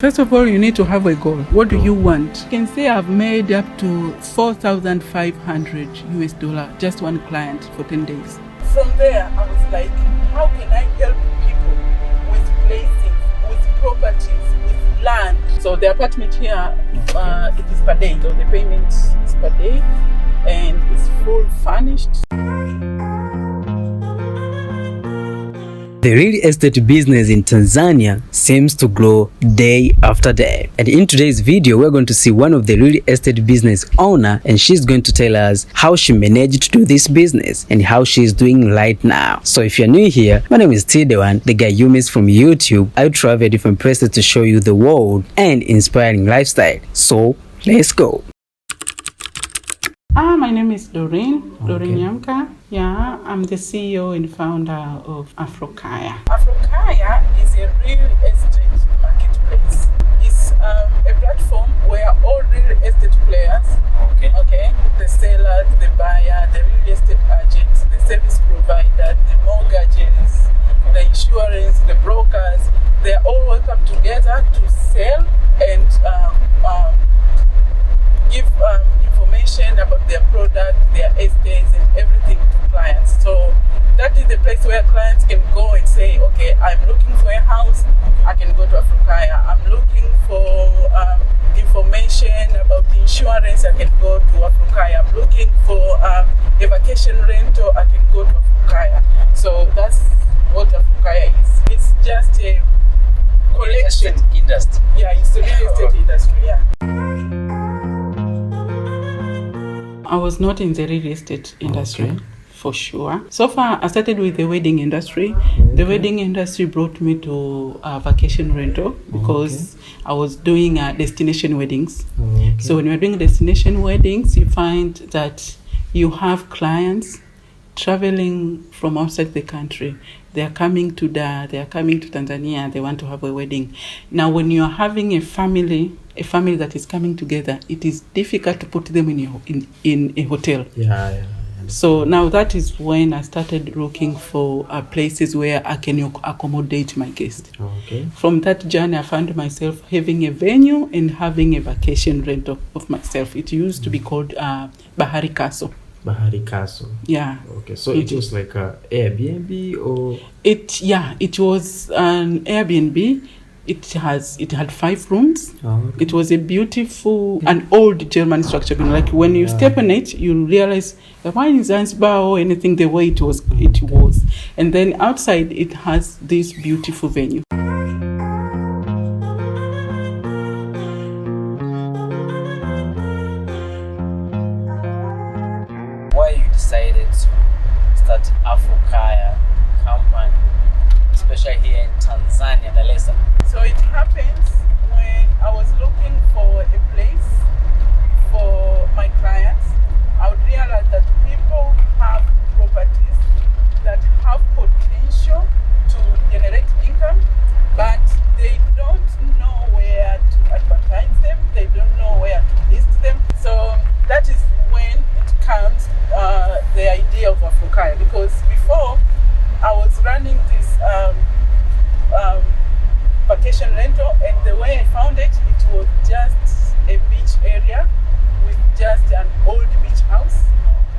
First of all, you need to have a goal. What do you want? You can say I've made up to 4,500 US dollar, just one client for 10 days. From there, I was like, how can I help people with places, with properties, with land? So the apartment here, it is per day. So the payment is per day and it's full furnished. The real estate business in Tanzania seems to grow day after day. And in today's video, we're going to see one of the real estate business owner, and she's going to tell us how she managed to do this business and how she's doing right now. So if you're new here, my name is Tidewan, the guy you miss from YouTube. I travel different places to show you the world and inspiring lifestyle. So let's go. My name is Doreen, Doreen Yamka. Yeah, I'm the CEO and founder of Afro. Afro is a real estate marketplace. It's a platform where all real estate players, the seller, the buyer, the real estate agents, the service provider, the mortgages, the insurance, the brokers, they're all welcome together to sell and give information about their product, their estates, and everything to clients. So that is the place where clients can go and say, okay, I'm looking for a house, I can go to Afro. I'm looking for information about the insurance, I can go to Afro. I'm looking for a vacation rental, I can go to Afro. So that's what Afro is. It's just a collection. Industry. Yeah, it's the real estate industry, yeah. I was not in the real estate industry, for sure. So far, I started with the wedding industry. The wedding industry brought me to vacation rental because I was doing destination weddings. So when you're doing destination weddings, you find that you have clients traveling from outside the country. They are coming to Tanzania, they want to have a wedding. Now, when you are having a family that is coming together, it is difficult to put them in a hotel. Yeah. So now that is when I started looking for places where I can accommodate my guests. From that journey, I found myself having a venue and having a vacation rental of myself. It used to be called Bahari Castle. Bahari Castle. Yeah. Okay. So it was like a Airbnb or? It was an Airbnb. It had 5 rooms. It was a beautiful, an old German structure. Like when you step on it, you realize the wine in Zanzibar or anything the way it was. And then outside it has this beautiful venue. Why you decided to start Afro company, especially here in Tanzania, Dar es Salaam? So it happens when I was looking for a place for my clients, I would realize that people have properties that have potential to generate income, but they don't know where to advertise them, they don't know where to list them. So that is when it comes the idea of Afro, because before I was running this vacation rental, and the way I found it was just a beach area with just an old beach house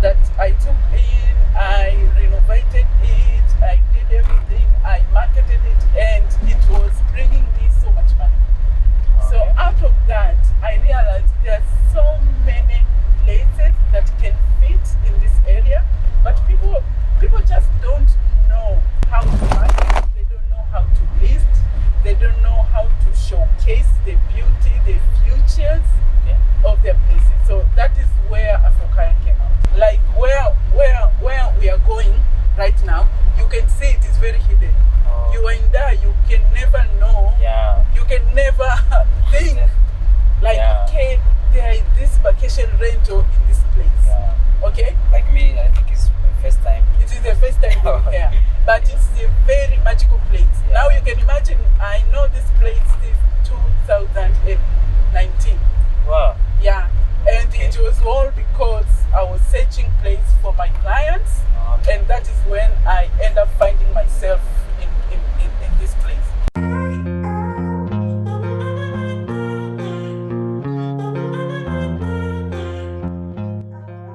that I took in, I renovated it, I did everything, I marketed it, and it was bringing me so much money. So out of that, I realized there are so many places that can fit in this area, but people just don't know how to market, they don't know how to list, they don't know how to showcase the beauty, the futures of their places. So that is where Afro came out. Like where we are going right now, you can see it is very hidden. You are in there, you can never know. You can never think like, okay, there is this vacation rental in this place. Okay? Like me, I think it's my first time. It is the first time being here. But it's a very magical place. Now you can imagine, I know this place is 2019. Wow. Yeah. And it was all because I was searching place for my clients. And that is when I end up finding myself in this place.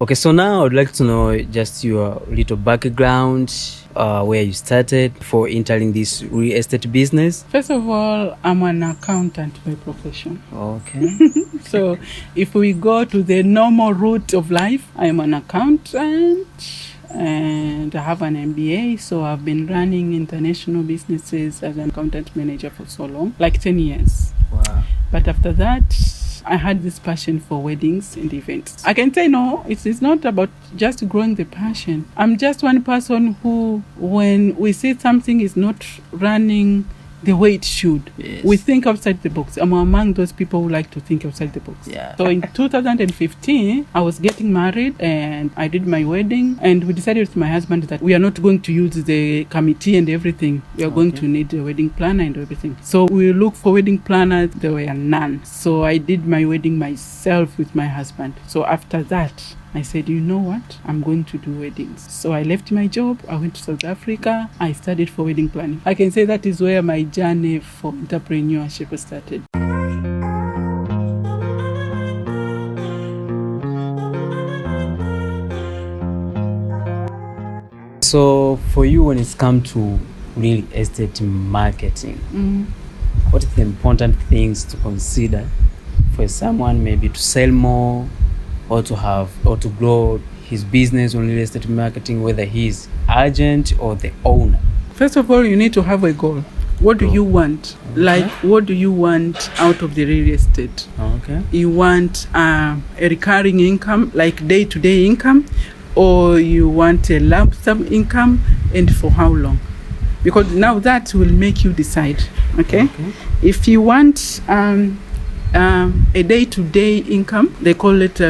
Okay, so now I'd like to know just your little background, where you started before entering this real estate business. First of all, I'm an accountant by profession. Okay. So if we go to the normal route of life, I'm an accountant and I have an MBA. So I've been running international businesses as an accountant manager for so long, like 10 years. Wow. But after that, I had this passion for weddings and events. I can say no, it's not about just growing the passion. I'm just one person who, when we see something is not running the way it should, yes, we think outside the box. I'm among those people who like to think outside the box. Yeah. So in 2015, I was getting married and I did my wedding, and we decided with my husband that we are not going to use the committee and everything. We are going to need a wedding planner and everything. So we looked for wedding planners. There were none. So I did my wedding myself with my husband. So after that, I said, you know what? I'm going to do weddings. So I left my job. I went to South Africa. I studied for wedding planning. I can say that is where my journey for entrepreneurship started. So for you, when it's come to real estate marketing, what are the important things to consider for someone maybe to sell more, or to grow his business on real estate marketing, whether he's agent or the owner? First of all, you need to have a goal. What do you want? Okay. Like, what do you want out of the real estate? Okay. You want a recurring income, like day-to-day income, or you want a lump sum income, and for how long? Because now that will make you decide. Okay. If you want a day-to-day income, they call it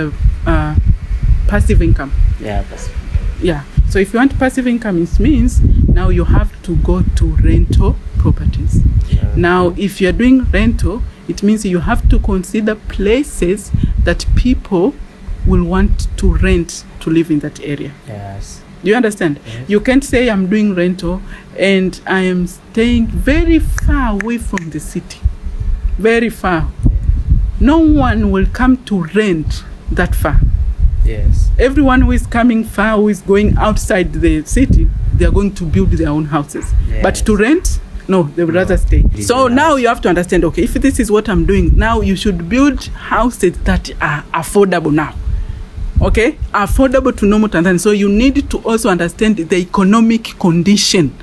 passive income. Yeah, passive. Yeah. So if you want passive income, it means now you have to go to rental properties. Now, if you're doing rental, it means you have to consider places that people will want to rent to live in that area. Yes. Do you understand? Yes. You can't say I'm doing rental and I am staying very far away from the city. Very far. No one will come to rent that far. Yes. Everyone who is coming far, who is going outside the city, they are going to build their own houses. Yes. But to rent, no, they would rather stay. So now you have to understand, okay, if this is what I'm doing, now you should build houses that are affordable now. Okay? Affordable to normal Tanzania. So you need to also understand the economic condition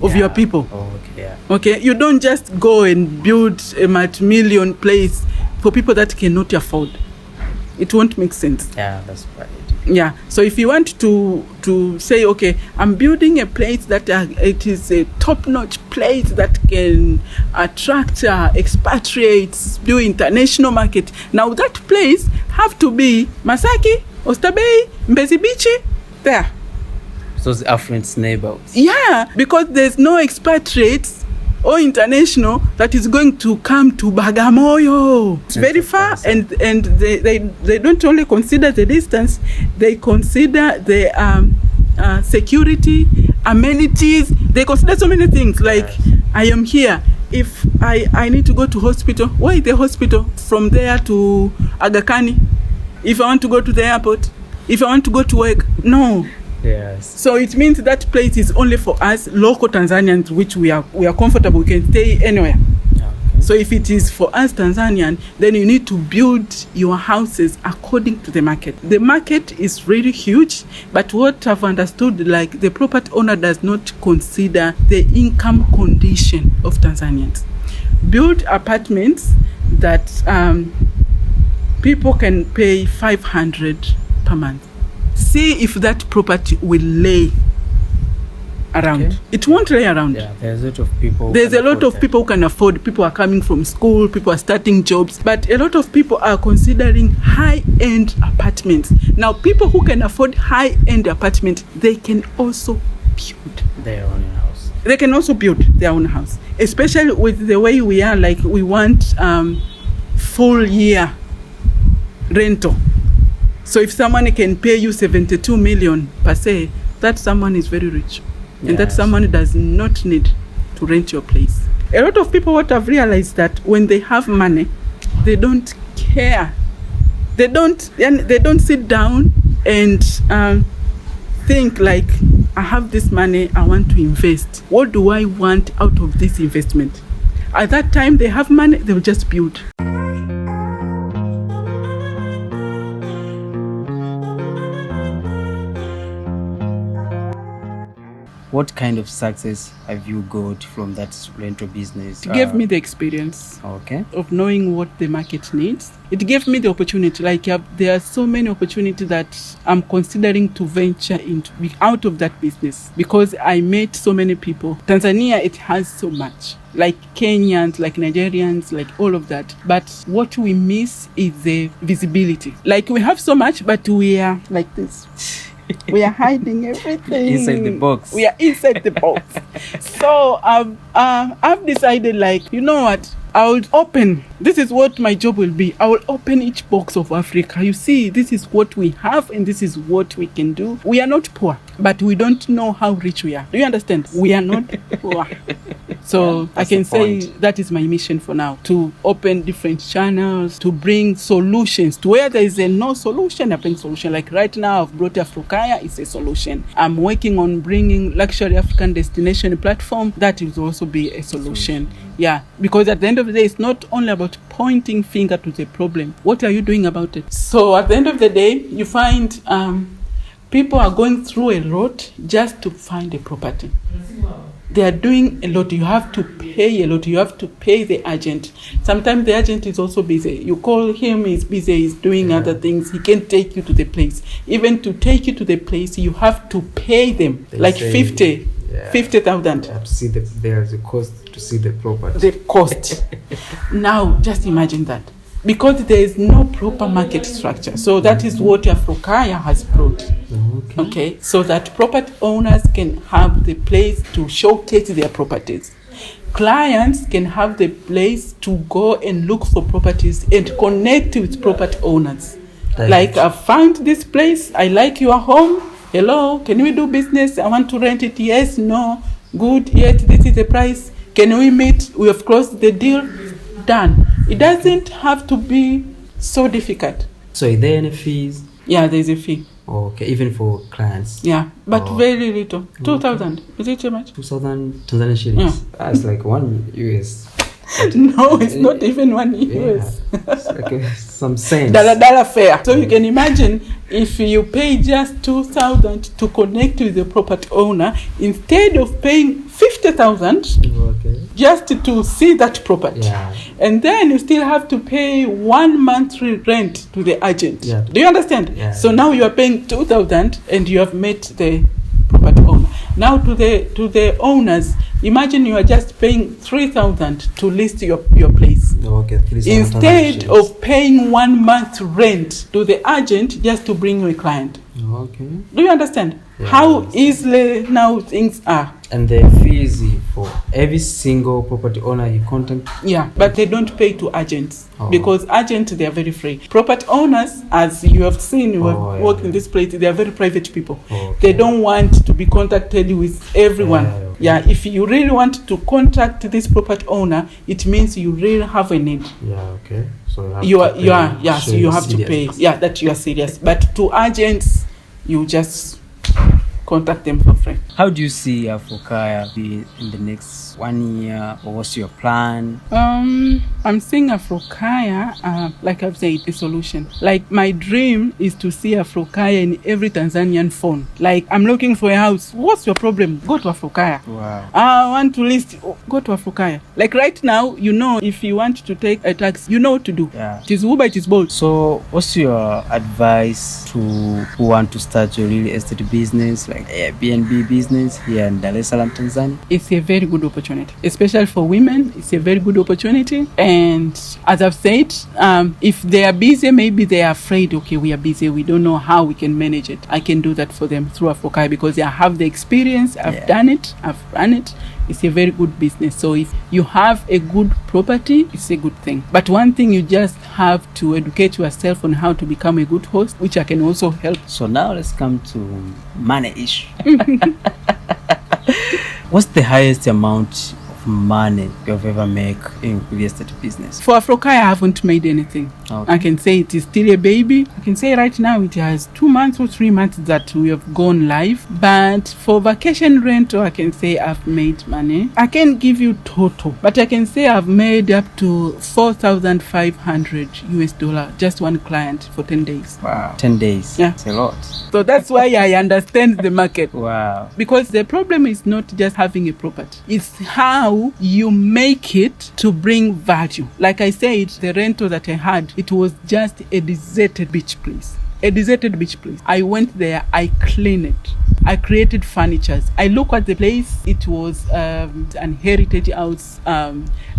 of your people. Okay? You don't just go and build a multi-million place for people that cannot afford. It won't make sense. Yeah, that's right. Yeah. So if you want to say, okay, I'm building a place that it is a top-notch place that can attract expatriates, do international market. Now that place have to be Masaki, Oysterbay, Mbezi Beach, there. So the affluent neighbors. Yeah, because there's no expatriates or international that is going to come to Bagamoyo. It's very far, and they don't only consider the distance, they consider the security, amenities. They consider so many things. Like, I am here. If I need to go to hospital, where is the hospital? From there to Aga Khan. If I want to go to the airport, if I want to go to work, no. Yes. So it means that place is only for us local Tanzanians, which we are comfortable. We can stay anywhere. Okay. So if it is for us Tanzanian, then you need to build your houses according to the market. The market is really huge, but what I've understood, like, the property owner does not consider the income condition of Tanzanians. Build apartments that people can pay 500 per month. See if that property will lay around. Okay. It won't lay around. Yeah, there's a lot of people. There's a lot of people who can afford. People are coming from school. People are starting jobs. But a lot of people are considering high-end apartments. Now, people who can afford high-end apartments, they can also build their own house. They can also build their own house. Especially with the way we are, like, we want full year rental. So if someone can pay you 72 million per se, that someone is very rich. Yes. And that someone does not need to rent your place. A lot of people, what I've realized, that when they have money, they don't care. They don't sit down and think like, I have this money, I want to invest. What do I want out of this investment? At that time, they have money, they will just build. What kind of success have you got from that rental business? It gave me the experience of knowing what the market needs. It gave me the opportunity. Like there are so many opportunities that I'm considering to venture into out of that business, because I met so many people. Tanzania, it has so much. Like Kenyans, like Nigerians, like all of that. But what we miss is the visibility. Like we have so much, but we are like this. We are hiding everything. Inside the box. We are inside the box. So I've decided, like, you know what? I will open. This is what my job will be. I will open each box of Africa. You see, this is what we have and this is what we can do. We are not poor, but we don't know how rich we are. Do you understand? We are not poor. So I can say that is my mission for now, to open different channels, to bring solutions. To where there is a no solution, I bring solution. Like right now, I've brought Africa, it's a solution. I'm working on bringing luxury African destination platform. That will also be a solution. Yeah, because at the end of the day, it's not only about pointing finger to the problem. What are you doing about it? So at the end of the day, you find people are going through a lot just to find a property. They are doing a lot. You have to pay a lot. You have to pay the agent. Sometimes the agent is also busy. You call him, he's busy, he's doing other things. He can't take you to the place. Even to take you to the place, you have to pay them. They like 50,000. To see there's a cost to see the property. The cost. Now, just imagine that. Because there is no proper market structure. So that is what Africa has brought. Okay, so that property owners can have the place to showcase their properties. Clients can have the place to go and look for properties and connect with property owners. Like, I found this place, I like your home. Hello, can we do business? I want to rent it. Yes, no, good, yet this is the price. Can we meet? We have closed the deal. Done. It doesn't have to be so difficult. So is there any fees? Yeah, there's a fee. Okay, even for clients? Yeah, but very little. 2,000. Is it too much? 2,000 Tanzanian shillings? Yeah. That's like $1 US. No, it's not even $1 US. It's like some cents. Dollar fare. So you can imagine, if you pay just 2,000 to connect with the property owner, instead of paying 50,000 just to see that property, and then you still have to pay 1 monthly rent to the agent. Yeah. Do you understand? Yeah. So now you are paying 2,000 and you have met the property owner. Now to the owners, imagine you are just paying 3,000 to list your place. Instead of paying 1 month rent to the agent just to bring you a client. Do you understand how easily now things are? And the fees for every single property owner you contact? Yeah, but they don't pay to agents because agents, they are very free. Property owners, as you have seen, you have worked in this place, they are very private people. They don't want to be contacted with everyone. Yeah, if you really want to contact this property owner, it means you really have a need. So you have to pay. Yeah, that you are serious. But to agents, you just contact them for free. How do you see Africa be in the next 1 year, or what's your plan? I'm seeing Africa, like I've said, a solution. Like, my dream is to see Africa in every Tanzanian phone. Like, I'm looking for a house. What's your problem? Go to Africa. Wow. I want to list. Go to Africa. Like right now, you know, if you want to take a taxi, you know what to do. Yeah. It is Uber, it is Bolt. So, what's your advice to who want to start a real estate business, like Airbnb business here in Dar es Salaam, Tanzania? It's a very good opportunity, especially for women. It's a very good opportunity. And as I've said, if they are busy, maybe they are afraid, okay, we are busy, we don't know how we can manage it. I can do that for them through Africa because I have the experience. I've done it. I've run it. It's a very good business. So if you have a good property, it's a good thing. But one thing, you just have to educate yourself on how to become a good host, which I can also help. So now let's come to money issue. What's the highest amount of money you've ever made in real estate business? For Afro, I haven't made anything. Okay. I can say it is still a baby. I can say right now it has 2 months or 3 months that we have gone live. But for vacation rental, I can say I've made money. I can't give you total, but I can say I've made up to $4,500 just one client for 10 days. Wow. 10 days. Yeah. It's a lot. So that's why I understand the market. Wow. Because the problem is not just having a property. It's how you make it to bring value. Like I said, the rental that I had, it was just a deserted beach place. A deserted beach place. I went there, I cleaned it. I created furniture. I look at the place, it was an heritage house,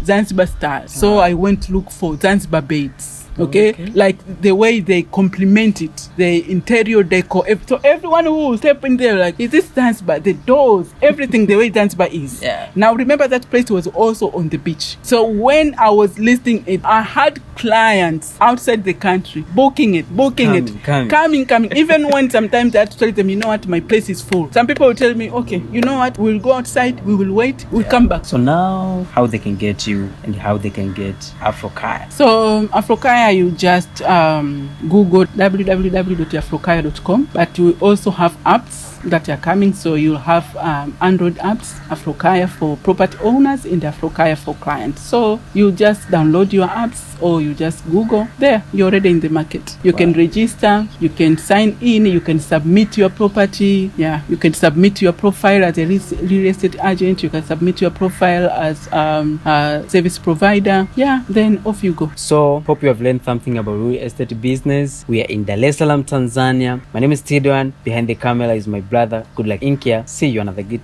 Zanzibar style. So I went to look for Zanzibar beds. Okay? Like the way they complement it, the interior decor. So everyone who will step in there, like, is this Zanzibar? The doors, everything the way Zanzibar is. Yeah. Now remember that place was also on the beach. So when I was listing it, I had clients outside the country booking it, coming. Even when sometimes I had to tell them, you know what, my place is full. Some people will tell me, okay, you know what, we'll go outside, we will wait, we'll come back. So now, how they can get you and how they can get Afrokaya? So Afrokaya, you just Google www.afrokaya.com, but we also have apps that are coming. So you'll have Android apps, Afrokaya for property owners and Afrokaya for clients. So you just download your apps or you just Google. There, you're already in the market. You can register, you can sign in, you can submit your property. Yeah, you can submit your profile as a real estate agent. You can submit your profile as a service provider. Yeah, then off you go. So hope you have learned something about real estate business. We are in Dar es Salaam, Tanzania. My name is Tidwan. Behind the camera is my brother. Good luck, Inkia. See you another good